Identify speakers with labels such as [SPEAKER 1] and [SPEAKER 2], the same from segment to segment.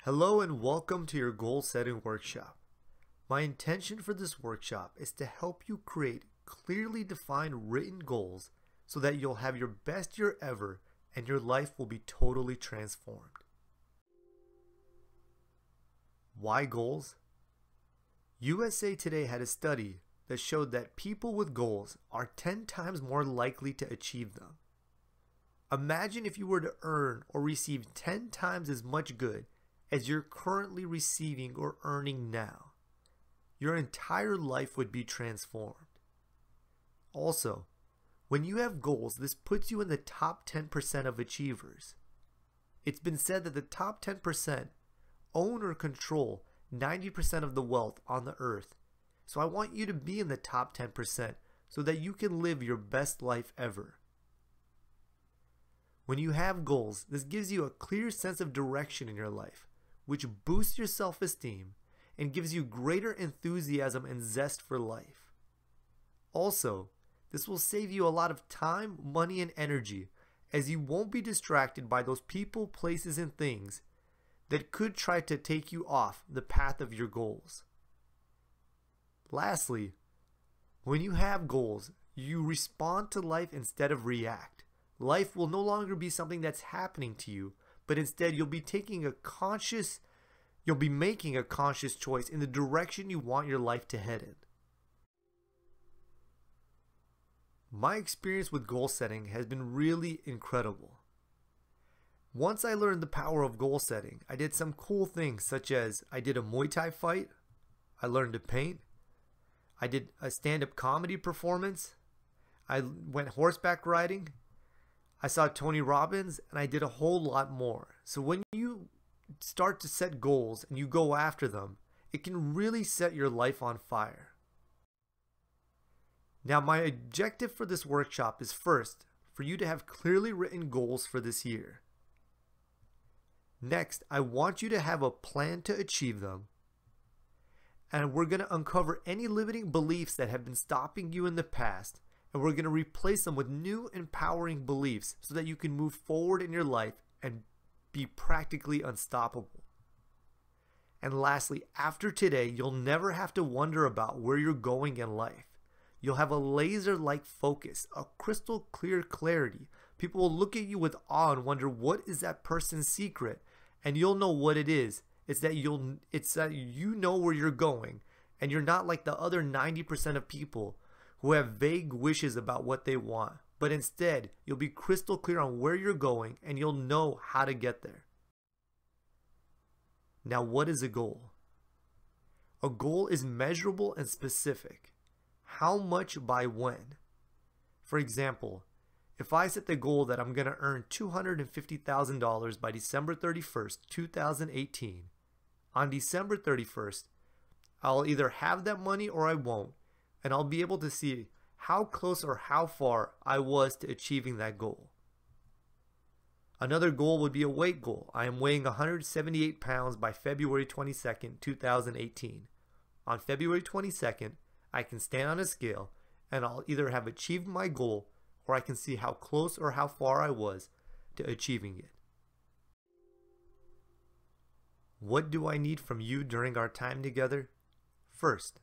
[SPEAKER 1] Hello and welcome to your goal setting workshop. My intention for this workshop is to help you create clearly defined written goals so that you'll have your best year ever and your life will be totally transformed. Why goals? USA Today had a study that showed that people with goals are 10 times more likely to achieve them. Imagine if you were to earn or receive 10 times as much good as you're currently receiving or earning now. Your entire life would be transformed. Also, when you have goals, this puts you in the top 10% of achievers. It's been said that the top 10% own or control 90% of the wealth on the earth. So I want you to be in the top 10% so that you can live your best life ever. When you have goals, this gives you a clear sense of direction in your life, which boosts your self-esteem and gives you greater enthusiasm and zest for life. Also, this will save you a lot of time, money, and energy, as you won't be distracted by those people, places, and things that could try to take you off the path of your goals. Lastly, when you have goals, you respond to life instead of react. Life will no longer be something that's happening to you, but instead you'll be making a conscious choice in the direction you want your life to head in. My experience with goal setting has been really incredible. Once I learned the power of goal setting, I did some cool things, such as I did a Muay Thai fight, I learned to paint, I did a stand-up comedy performance, I went horseback riding, I saw Tony Robbins, and I did a whole lot more. So when you start to set goals and you go after them, it can really set your life on fire. Now, my objective for this workshop is first, for you to have clearly written goals for this year. Next, I want you to have a plan to achieve them. And we're going to uncover any limiting beliefs that have been stopping you in the past. And we're going to replace them with new empowering beliefs so that you can move forward in your life and be practically unstoppable. And lastly, after today, you'll never have to wonder about where you're going in life. You'll have a laser-like focus, a crystal clear clarity. People will look at you with awe and wonder, what is that person's secret? And you'll know what it is. It's that you know where you're going, and you're not like the other 90% of people who have vague wishes about what they want, but instead you'll be crystal clear on where you're going and you'll know how to get there. Now, what is a goal? A goal is measurable and specific. How much by when? For example, if I set the goal that I'm going to earn $250,000 by December 31st, 2018, on December 31st, I'll either have that money or I won't. And I'll be able to see how close or how far I was to achieving that goal. Another goal would be a weight goal. I am weighing 178 pounds by February 22nd, 2018. On February 22nd, I can stand on a scale and I'll either have achieved my goal or I can see how close or how far I was to achieving it. What do I need from you during our time together? First,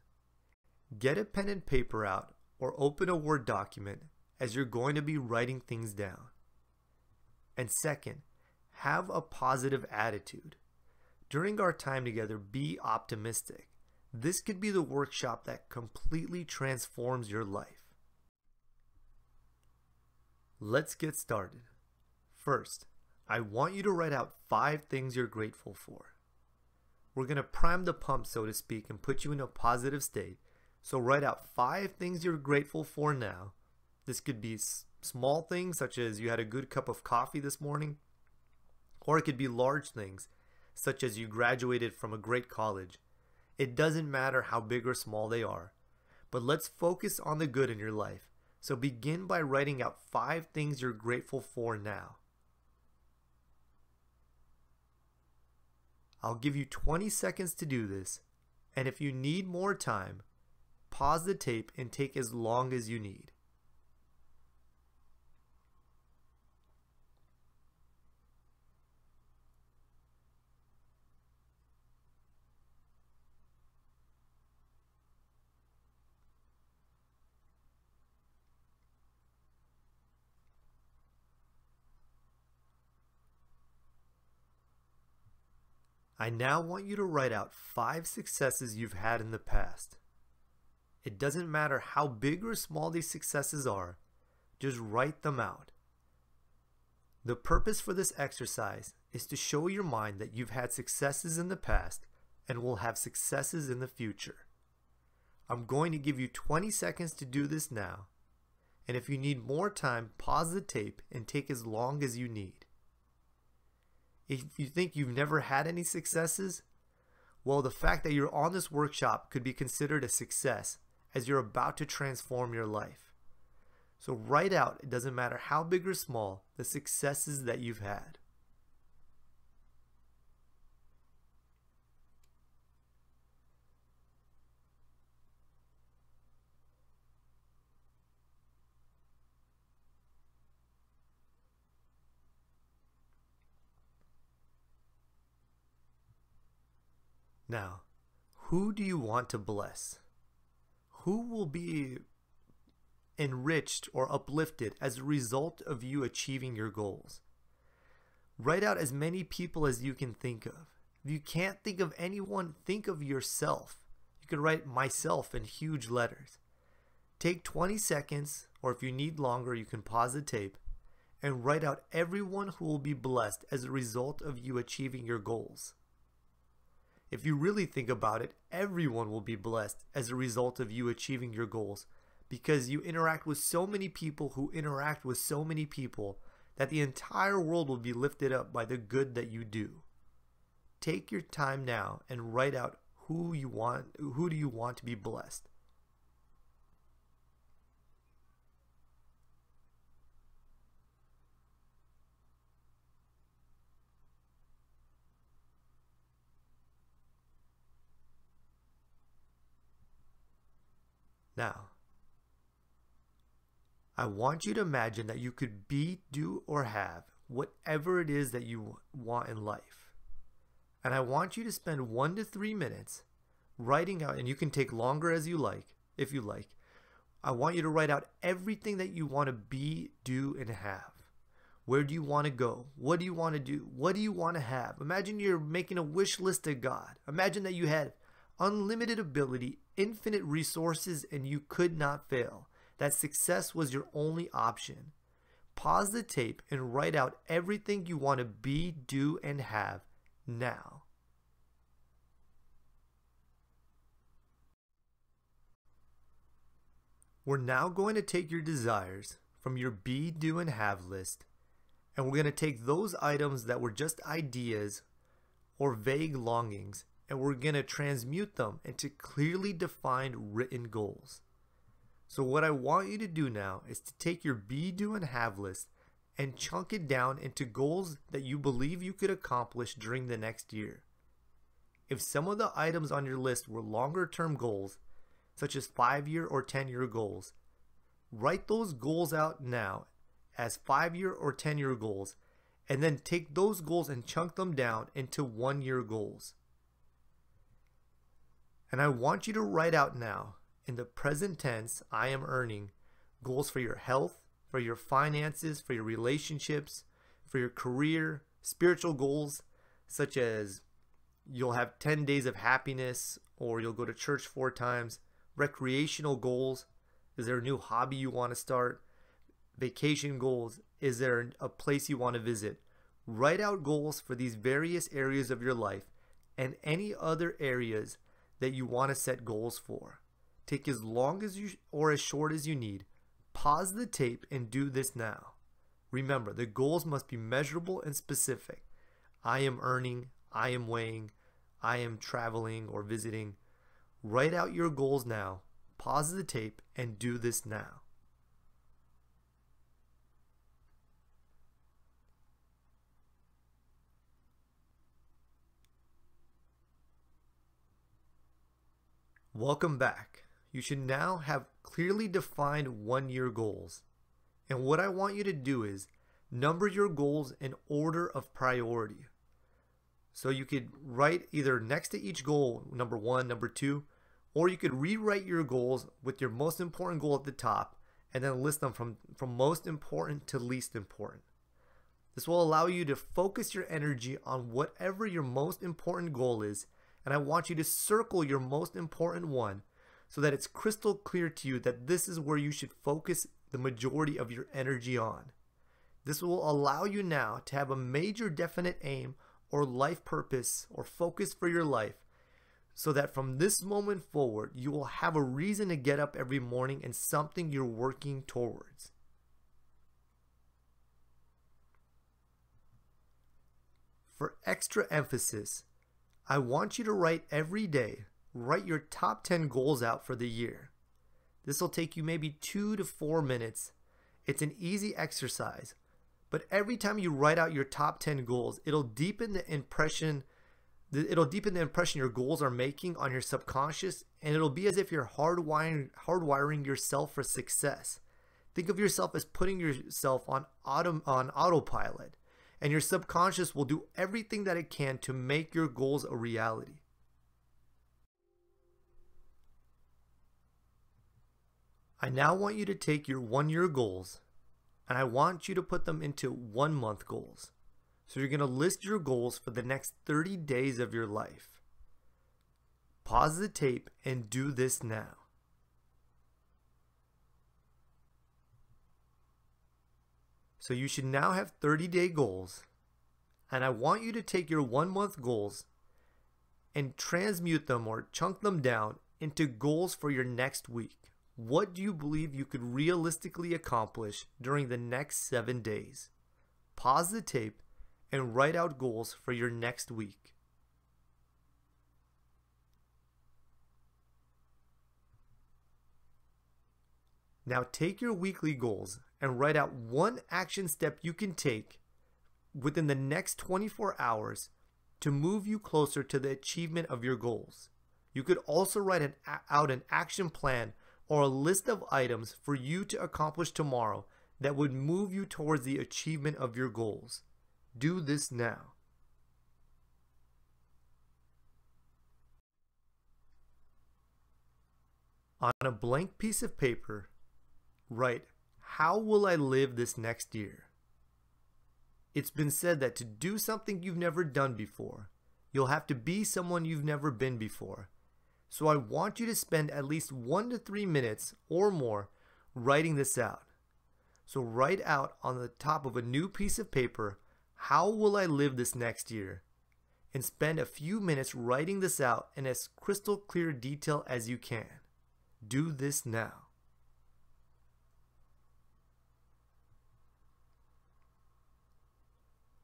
[SPEAKER 1] get a pen and paper out or open a Word document as you're going to be writing things down. And second, have a positive attitude. During our time together, be optimistic. This could be the workshop that completely transforms your life. Let's get started. First, I want you to write out 5 things you're grateful for. We're going to prime the pump, so to speak, and put you in a positive state. So write out 5 things you're grateful for now. This could be small things, such as you had a good cup of coffee this morning. Or it could be large things, such as you graduated from a great college. It doesn't matter how big or small they are. But let's focus on the good in your life. So begin by writing out 5 things you're grateful for now. I'll give you 20 seconds to do this. And if you need more time, pause the tape and take as long as you need. I now want you to write out 5 successes you've had in the past. It doesn't matter how big or small these successes are, just write them out. The purpose for this exercise is to show your mind that you've had successes in the past and will have successes in the future. I'm going to give you 20 seconds to do this now, and if you need more time, pause the tape and take as long as you need. If you think you've never had any successes, well, the fact that you're on this workshop could be considered a success as you're about to transform your life. So write out, it doesn't matter how big or small, the successes that you've had. Now, who do you want to bless? Who will be enriched or uplifted as a result of you achieving your goals? Write out as many people as you can think of. If you can't think of anyone, think of yourself. You could write myself in huge letters. Take 20 seconds, or if you need longer, you can pause the tape, and write out everyone who will be blessed as a result of you achieving your goals. If you really think about it, everyone will be blessed as a result of you achieving your goals, because you interact with so many people who interact with so many people that the entire world will be lifted up by the good that you do. Take your time now and write out who do you want to be blessed. Now, I want you to imagine that you could be, do, or have whatever it is that you want in life. And I want you to spend 1 to 3 minutes writing out, and you can take longer as you like, if you like. I want you to write out everything that you want to be, do, and have. Where do you want to go? What do you want to do? What do you want to have? Imagine you're making a wish list to God. Imagine that you had unlimited ability, infinite resources, and you could not fail. That success was your only option. Pause the tape and write out everything you want to be, do, and have now. We're now going to take your desires from your be, do, and have list, and we're going to take those items that were just ideas or vague longings, and we're going to transmute them into clearly defined written goals. So what I want you to do now is to take your be, do, and have list and chunk it down into goals that you believe you could accomplish during the next year. If some of the items on your list were longer term goals, such as 5-year or 10-year goals, write those goals out now as 5-year or 10-year goals, and then take those goals and chunk them down into 1-year goals. And I want you to write out now, in the present tense, I am earning, goals for your health, for your finances, for your relationships, for your career, spiritual goals, such as you'll have 10 days of happiness, or you'll go to church 4 times, recreational goals, is there a new hobby you want to start, vacation goals, is there a place you want to visit. Write out goals for these various areas of your life and any other areas that you want to set goals for. Take as long as you or as short as you need. Pause the tape and do this now. Remember, the goals must be measurable and specific. I am earning, I am weighing, I am traveling or visiting. Write out your goals now. Pause the tape and do this now. Welcome back. You should now have clearly defined 1-year goals. And what I want you to do is number your goals in order of priority. So you could write either next to each goal, number 1, number 2, or you could rewrite your goals with your most important goal at the top and then list them from most important to least important. This will allow you to focus your energy on whatever your most important goal is, and I want you to circle your most important one so that it's crystal clear to you that this is where you should focus the majority of your energy on. This will allow you now to have a major definite aim or life purpose or focus for your life, so that from this moment forward you will have a reason to get up every morning and something you're working towards. For extra emphasis, I want you to write every day. Write your top 10 goals out for the year. This will take you maybe 2 to 4 minutes. It's an easy exercise, but every time you write out your top 10 goals, it'll deepen the impression your goals are making on your subconscious, and it'll be as if you're hardwiring yourself for success. Think of yourself as putting yourself on autopilot, and your subconscious will do everything that it can to make your goals a reality. I now want you to take your 1-year goals and I want you to put them into 1-month goals. So you're going to list your goals for the next 30 days of your life. Pause the tape and do this now. So you should now have 30-day goals, and I want you to take your 1-month goals and transmute them or chunk them down into goals for your next week. What do you believe you could realistically accomplish during the next 7 days? Pause the tape and write out goals for your next week. Now take your weekly goals and write out one action step you can take within the next 24 hours to move you closer to the achievement of your goals. You could also write out an action plan or a list of items for you to accomplish tomorrow that would move you towards the achievement of your goals. Do this now. On a blank piece of paper, write, "How will I live this next year?" It's been said that to do something you've never done before, you'll have to be someone you've never been before. So I want you to spend at least 1 to 3 minutes or more writing this out. So write out on the top of a new piece of paper, "How will I live this next year?" and spend a few minutes writing this out in as crystal clear detail as you can. Do this now.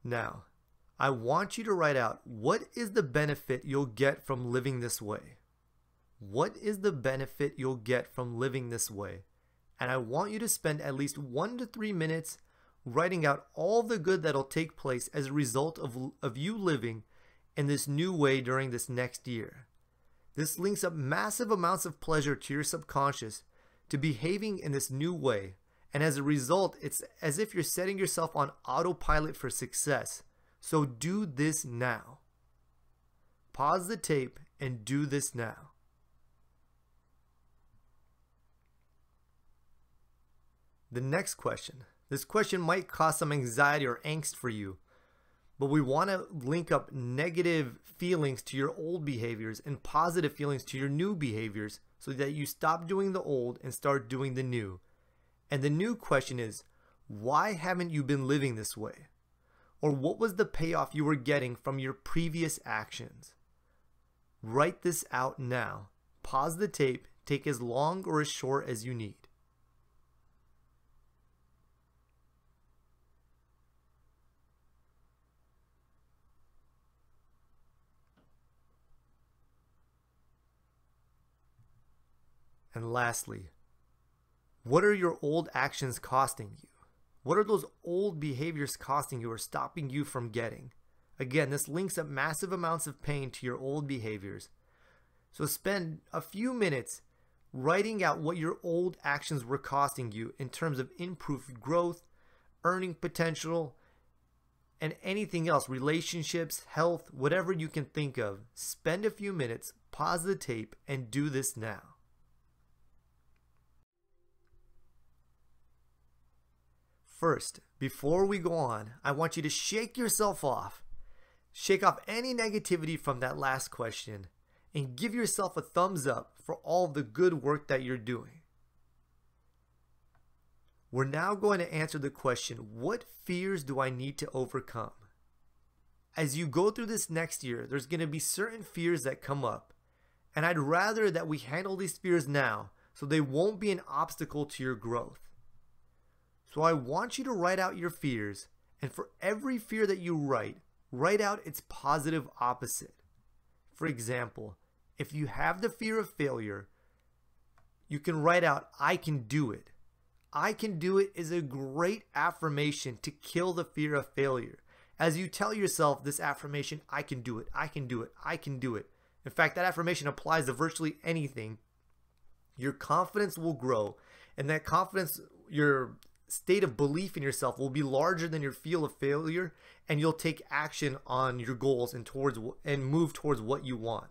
[SPEAKER 1] Now, I want you to write out, what is the benefit you'll get from living this way? What is the benefit you'll get from living this way? And I want you to spend at least 1 to 3 minutes writing out all the good that'll take place as a result of you living in this new way during this next year. This links up massive amounts of pleasure to your subconscious to behaving in this new way. And as a result, it's as if you're setting yourself on autopilot for success. So do this now. Pause the tape and do this now. The next question. This question might cause some anxiety or angst for you, but we want to link up negative feelings to your old behaviors and positive feelings to your new behaviors so that you stop doing the old and start doing the new. And the new question is, why haven't you been living this way? Or what was the payoff you were getting from your previous actions? Write this out now. Pause the tape. Take as long or as short as you need. And lastly, what are your old actions costing you? What are those old behaviors costing you or stopping you from getting? Again, this links up massive amounts of pain to your old behaviors. So spend a few minutes writing out what your old actions were costing you in terms of improved growth, earning potential, and anything else, relationships, health, whatever you can think of. Spend a few minutes, pause the tape, and do this now. First, before we go on, I want you to shake yourself off. Shake off any negativity from that last question and give yourself a thumbs up for all the good work that you're doing. We're now going to answer the question, what fears do I need to overcome? As you go through this next year, there's going to be certain fears that come up, and I'd rather that we handle these fears now so they won't be an obstacle to your growth. So I want you to write out your fears, and for every fear that you write out its positive opposite. For example, if you have the fear of failure, you can write out, I can do it. I can do it is a great affirmation to kill the fear of failure. As you tell yourself this affirmation, I can do it, I can do it, I can do it. In fact, that affirmation applies to virtually anything. Your confidence will grow, and that confidence, your state of belief in yourself will be larger than your fear of failure, and you'll take action on your goals and move towards what you want.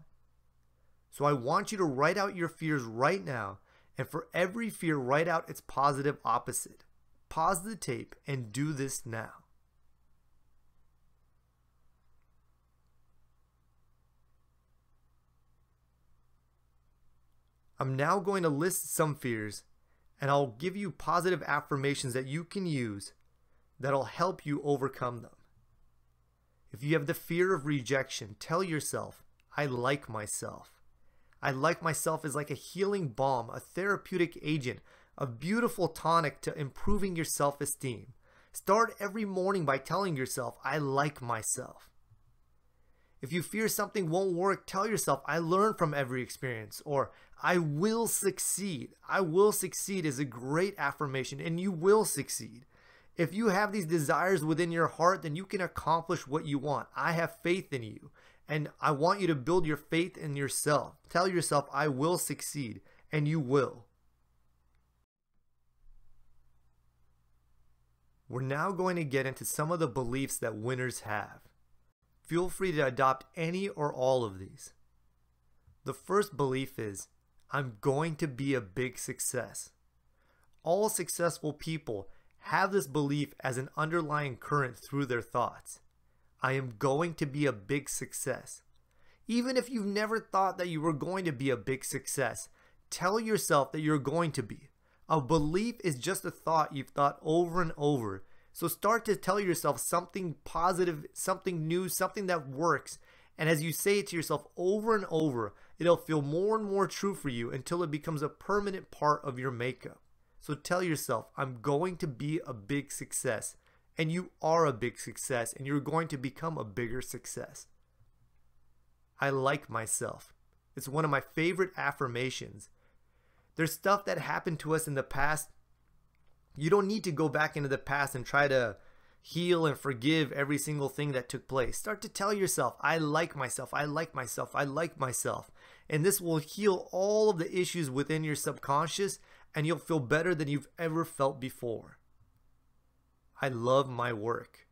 [SPEAKER 1] So I want you to write out your fears right now, and for every fear, write out its positive opposite. Pause the tape and do this now. I'm now going to list some fears, and I'll give you positive affirmations that you can use that'll help you overcome them. If you have the fear of rejection, tell yourself, I like myself. I like myself is like a healing balm, a therapeutic agent, a beautiful tonic to improving your self-esteem. Start every morning by telling yourself, I like myself. If you fear something won't work, tell yourself, I learn from every experience, or I will succeed. I will succeed is a great affirmation, and you will succeed. If you have these desires within your heart, then you can accomplish what you want. I have faith in you, and I want you to build your faith in yourself. Tell yourself, I will succeed, and you will. We're now going to get into some of the beliefs that winners have. Feel free to adopt any or all of these. The first belief is, I'm going to be a big success. All successful people have this belief as an underlying current through their thoughts. I am going to be a big success. Even if you've never thought that you were going to be a big success, tell yourself that you're going to be. A belief is just a thought you've thought over and over. So start to tell yourself something positive, something new, something that works. And as you say it to yourself over and over, it'll feel more and more true for you until it becomes a permanent part of your makeup. So tell yourself, I'm going to be a big success. And you are a big success, and you're going to become a bigger success. I like myself. It's one of my favorite affirmations. There's stuff that happened to us in the past. You don't need to go back into the past and try to heal and forgive every single thing that took place. Start to tell yourself, I like myself, I like myself, I like myself. And this will heal all of the issues within your subconscious, and you'll feel better than you've ever felt before. I love my work.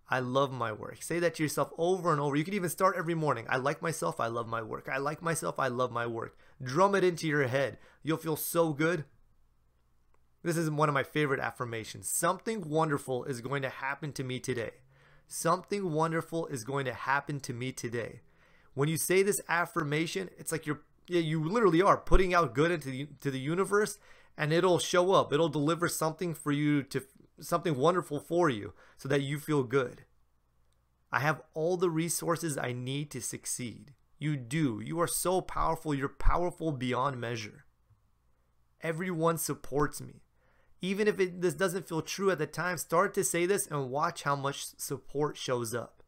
[SPEAKER 1] I love my work. Say that to yourself over and over. You can even start every morning. I like myself, I love my work. I like myself, I love my work. Drum it into your head. You'll feel so good. This is one of my favorite affirmations. Something wonderful is going to happen to me today. Something wonderful is going to happen to me today. When you say this affirmation, it's like you literally are putting out good into the universe, and it'll show up. It'll deliver something for you, something wonderful for you, so that you feel good. I have all the resources I need to succeed. You do. You are so powerful. You're powerful beyond measure. Everyone supports me. Even if this doesn't feel true at the time, start to say this and watch how much support shows up.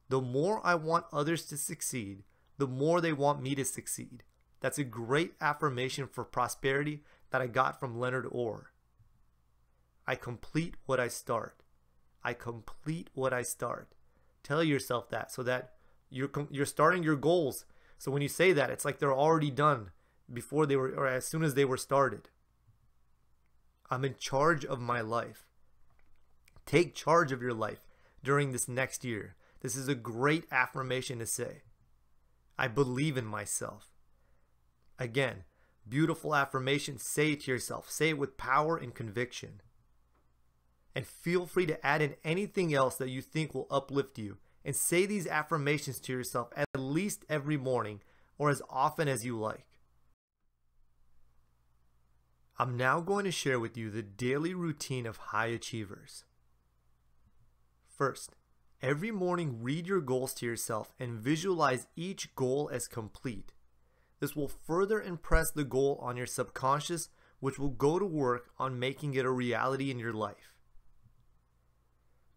[SPEAKER 1] The more I want others to succeed, the more they want me to succeed. That's a great affirmation for prosperity that I got from Leonard Orr. I complete what I start. I complete what I start. Tell yourself that so that you're starting your goals. So when you say that, it's like they're already done before they were, or as soon as they were started. I'm in charge of my life. Take charge of your life during this next year. This is a great affirmation to say. I believe in myself. Again, beautiful affirmation. Say it to yourself. Say it with power and conviction. And feel free to add in anything else that you think will uplift you. And say these affirmations to yourself at least every morning or as often as you like. I'm now going to share with you the daily routine of high achievers. First, every morning read your goals to yourself and visualize each goal as complete. This will further impress the goal on your subconscious, which will go to work on making it a reality in your life.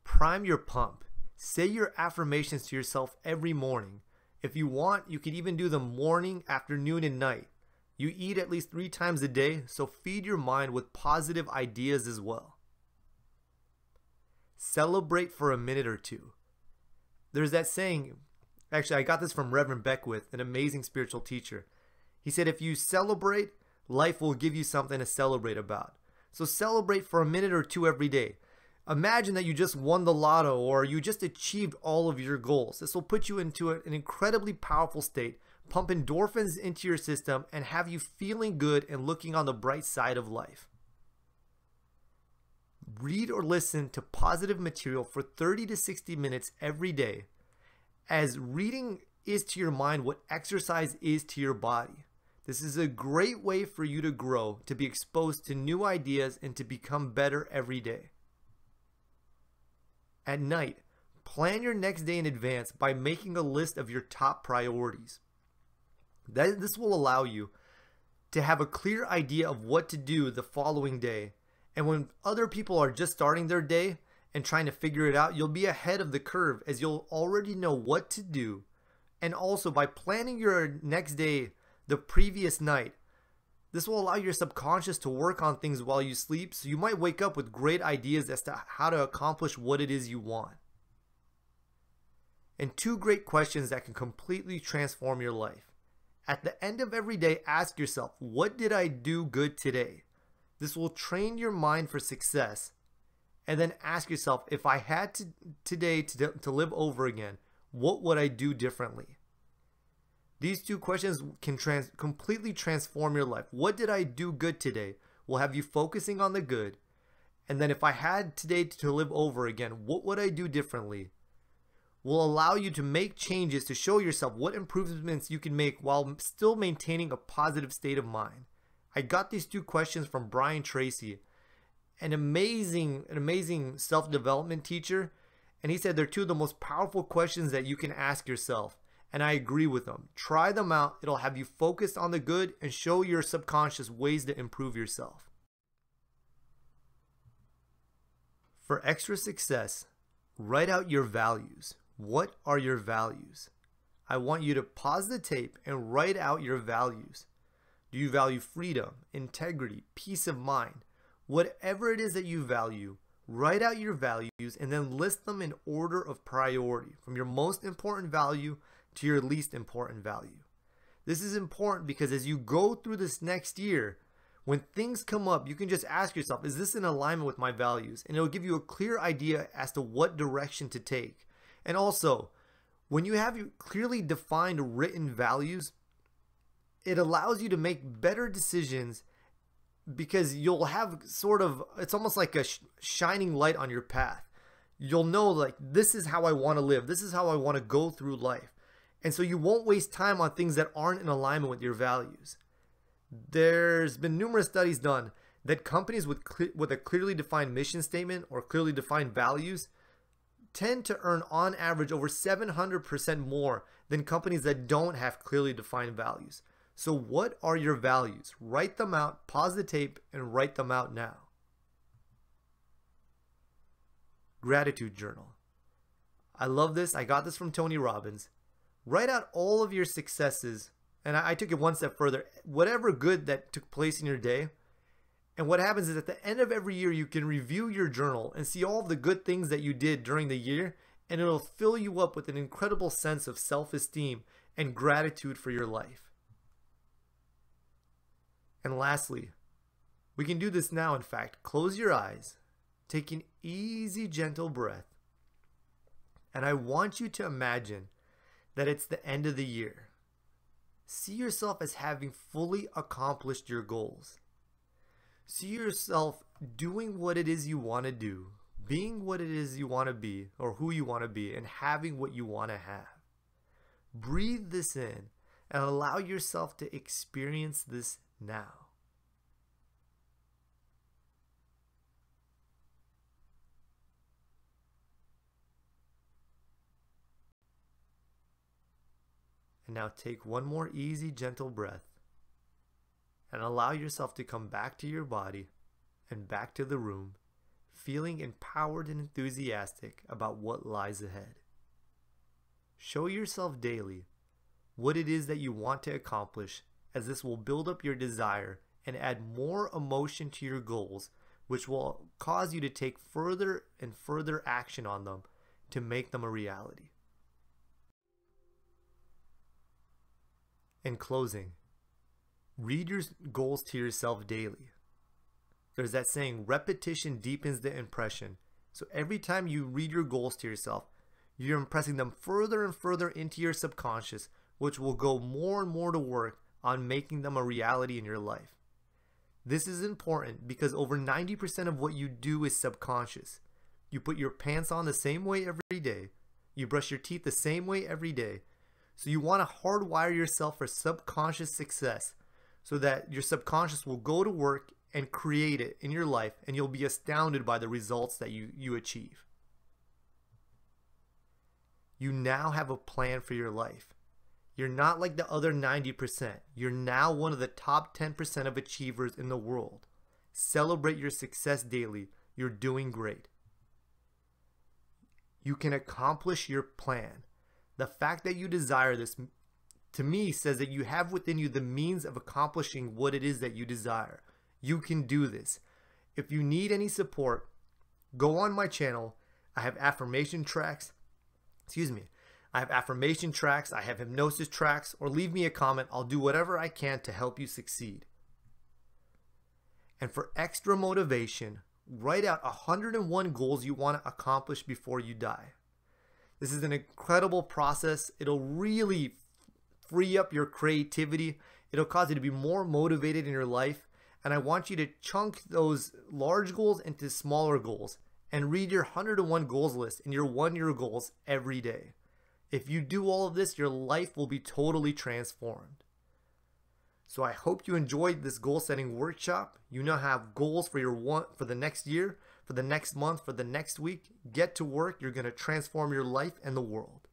[SPEAKER 1] Prime your pump. Say your affirmations to yourself every morning. If you want, you could even do them morning, afternoon, and night. You eat at least 3 times a day, so feed your mind with positive ideas as well. Celebrate for a minute or two. There's that saying, actually I got this from Reverend Beckwith, an amazing spiritual teacher. He said if you celebrate, life will give you something to celebrate about. So celebrate for a minute or two every day. Imagine that you just won the lotto or you just achieved all of your goals. This will put you into an incredibly powerful state, pump endorphins into your system, and have you feeling good and looking on the bright side of life. Read or listen to positive material for 30 to 60 minutes every day, as reading is to your mind what exercise is to your body. This is a great way for you to grow, to be exposed to new ideas, and to become better every day. At night, plan your next day in advance by making a list of your top priorities. This will allow you to have a clear idea of what to do the following day. And when other people are just starting their day and trying to figure it out, you'll be ahead of the curve as you'll already know what to do. And also by planning your next day the previous night, this will allow your subconscious to work on things while you sleep, so you might wake up with great ideas as to how to accomplish what it is you want. And 2 great questions that can completely transform your life. At the end of every day, ask yourself, what did I do good today? This will train your mind for success. And then ask yourself, if I had today to live over again, what would I do differently? These 2 questions can completely transform your life. What did I do good today? Will have you focusing on the good. And then if I had today to live over again, what would I do differently? Will allow you to make changes to show yourself what improvements you can make while still maintaining a positive state of mind. I got these 2 questions from Brian Tracy, an amazing self-development teacher. And he said they're 2 of the most powerful questions that you can ask yourself. And I agree with them. Try them out. It'll have you focused on the good and show your subconscious ways to improve yourself. For extra success, write out your values. What are your values? I want you to pause the tape and write out your values. Do you value freedom, integrity, peace of mind? Whatever it is that you value, write out your values and then list them in order of priority, from your most important value to your least important value. This is important because as you go through this next year, when things come up, you can just ask yourself, is this in alignment with my values? And it'll give you a clear idea as to what direction to take. And also, when you have your clearly defined written values, it allows you to make better decisions because you'll have it's almost like a shining light on your path. You'll know, like, this is how I want to live. This is how I want to go through life. And so you won't waste time on things that aren't in alignment with your values. There's been numerous studies done that companies with a clearly defined mission statement or clearly defined values tend to earn on average over 700% more than companies that don't have clearly defined values. So what are your values? Write them out, pause the tape, and write them out now. Gratitude journal. I love this. I got this from Tony Robbins. Write out all of your successes, and I took it one step further, whatever good that took place in your day. And what happens is at the end of every year, you can review your journal and see all of the good things that you did during the year, and it'll fill you up with an incredible sense of self-esteem and gratitude for your life. And lastly, we can do this now, in fact. Close your eyes, take an easy, gentle breath, and I want you to imagine that it's the end of the year. See yourself as having fully accomplished your goals. See yourself doing what it is you want to do, being what it is you want to be, or who you want to be, and having what you want to have. Breathe this in and allow yourself to experience this now. And now take one more easy, gentle breath and allow yourself to come back to your body and back to the room, feeling empowered and enthusiastic about what lies ahead. Show yourself daily what it is that you want to accomplish, as this will build up your desire and add more emotion to your goals, which will cause you to take further and further action on them to make them a reality. In closing, read your goals to yourself daily. There's that saying, repetition deepens the impression. So every time you read your goals to yourself, you're impressing them further and further into your subconscious, which will go more and more to work on making them a reality in your life. This is important because over 90% of what you do is subconscious. You put your pants on the same way every day. You brush your teeth the same way every day. So you want to hardwire yourself for subconscious success so that your subconscious will go to work and create it in your life, and you'll be astounded by the results that you achieve. You now have a plan for your life. You're not like the other 90%. You're now one of the top 10% of achievers in the world. Celebrate your success daily. You're doing great. You can accomplish your plan. The fact that you desire this, to me, says that you have within you the means of accomplishing what it is that you desire. You can do this. If you need any support, go on my channel. I have affirmation tracks. I have affirmation tracks. I have hypnosis tracks. Or leave me a comment. I'll do whatever I can to help you succeed. And for extra motivation, write out 101 goals you want to accomplish before you die. This is an incredible process. It'll really free up your creativity. It'll cause you to be more motivated in your life. And I want you to chunk those large goals into smaller goals and read your 101 goals list and your 1-year goals every day. If you do all of this, your life will be totally transformed. So I hope you enjoyed this goal setting workshop. You now have goals for for the next year, for the next month, for the next week. Get to work. You're going to transform your life and the world.